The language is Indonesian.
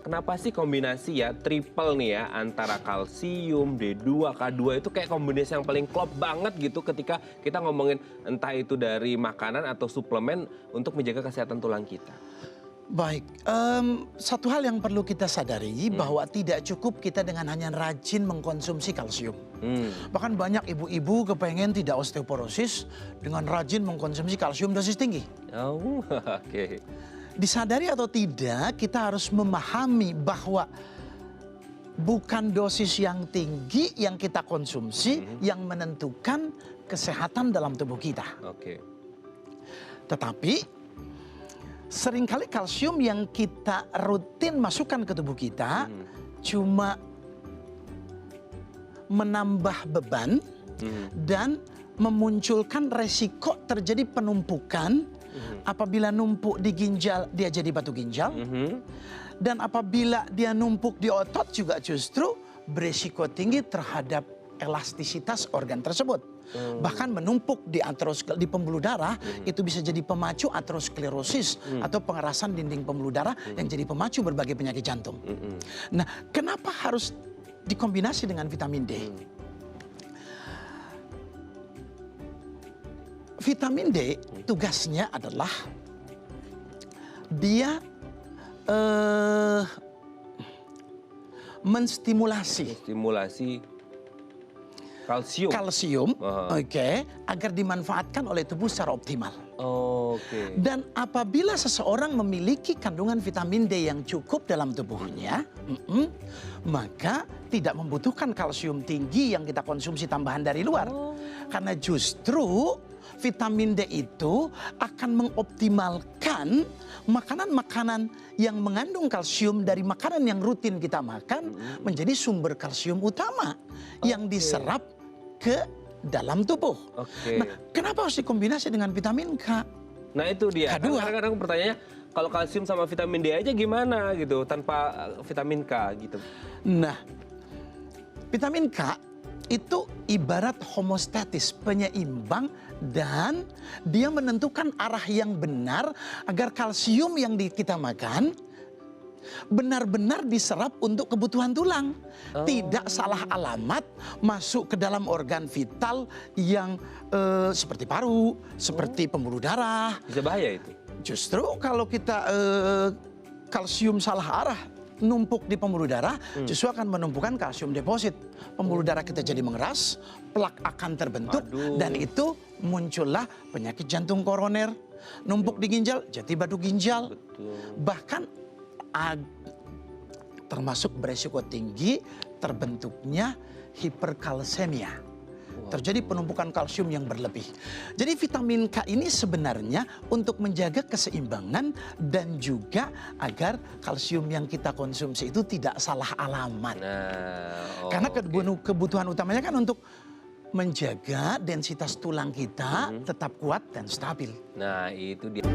kenapa sih kombinasi ya triple nih ya antara kalsium, D2, K2 itu kayak kombinasi yang paling klop banget gitu ketika kita ngomongin entah itu dari makanan atau suplemen untuk menjaga kesehatan tulang kita. Baik, satu hal yang perlu kita sadari bahwa tidak cukup kita dengan hanya rajin mengkonsumsi kalsium. Bahkan banyak ibu-ibu kepengen tidak osteoporosis dengan rajin mengkonsumsi kalsium dosis tinggi. Oh, oke. Disadari atau tidak, kita harus memahami bahwa bukan dosis yang tinggi yang kita konsumsi yang menentukan kesehatan dalam tubuh kita. Oke. Tetapi seringkali kalsium yang kita rutin masukkan ke tubuh kita cuma menambah beban dan memunculkan resiko terjadi penumpukan. Apabila numpuk di ginjal, dia jadi batu ginjal. Dan apabila dia numpuk di otot juga justru berisiko tinggi terhadap elastisitas organ tersebut. Bahkan menumpuk di pembuluh darah itu bisa jadi pemacu aterosklerosis atau pengerasan dinding pembuluh darah yang jadi pemacu berbagai penyakit jantung. Nah, kenapa harus dikombinasi dengan vitamin D? Vitamin D tugasnya adalah dia menstimulasi kalsium, agar dimanfaatkan oleh tubuh secara optimal. Dan apabila seseorang memiliki kandungan vitamin D yang cukup dalam tubuhnya, maka tidak membutuhkan kalsium tinggi yang kita konsumsi tambahan dari luar. Karena justru vitamin D itu akan mengoptimalkan makanan-makanan yang mengandung kalsium dari makanan yang rutin kita makan menjadi sumber kalsium utama yang diserap ke dalam tubuh. Nah, kenapa harus dikombinasi dengan vitamin K? Nah itu dia. K2. Kadang-kadang pertanyaannya kalau kalsium sama vitamin D aja gimana gitu tanpa vitamin K gitu. Nah, vitamin K itu ibarat homostatis, penyeimbang, dan dia menentukan arah yang benar agar kalsium yang kita makan benar-benar diserap untuk kebutuhan tulang. Tidak salah alamat masuk ke dalam organ vital yang seperti paru, seperti pembuluh darah. Bisa bahaya itu? Justru kalau kita kalsium salah arah, numpuk di pembuluh darah, justru akan menumpukan kalsium deposit. Pembuluh darah kita jadi mengeras, plak akan terbentuk, dan itu muncullah penyakit jantung koroner. Numpuk di ginjal, jadi batu ginjal. Bahkan termasuk beresiko tinggi terbentuknya hiperkalsemia. Terjadi penumpukan kalsium yang berlebih. Jadi vitamin K ini sebenarnya untuk menjaga keseimbangan dan juga agar kalsium yang kita konsumsi itu tidak salah alamat. Karena kebutuhan utamanya kan untuk menjaga densitas tulang kita tetap kuat dan stabil. Nah itu dia.